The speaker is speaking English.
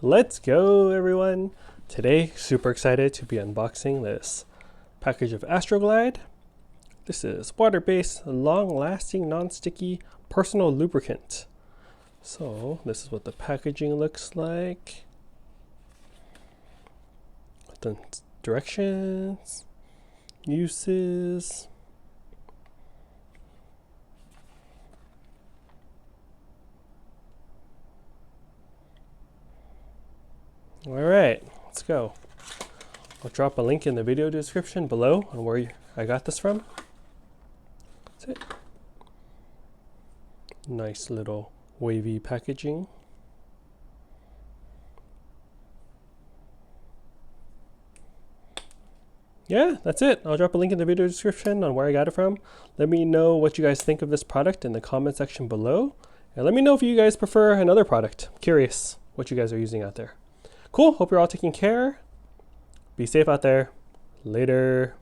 Let's go, everyone. Today, super excited to be unboxing this package of Astroglide. This is water-based, long-lasting, non-sticky personal lubricant. So this is what the packaging looks like. The directions, uses. All right, let's go. I'll drop a link in the video description below on where I got this from. That's it. Nice little wavy packaging. Yeah, that's it. I'll drop a link in the video description on where I got it from. Let me know what you guys think of this product in the comment section below. And let me know if you guys prefer another product. I'm curious what you guys are using out there. Cool. Hope you're all taking care. Be safe out there. Later.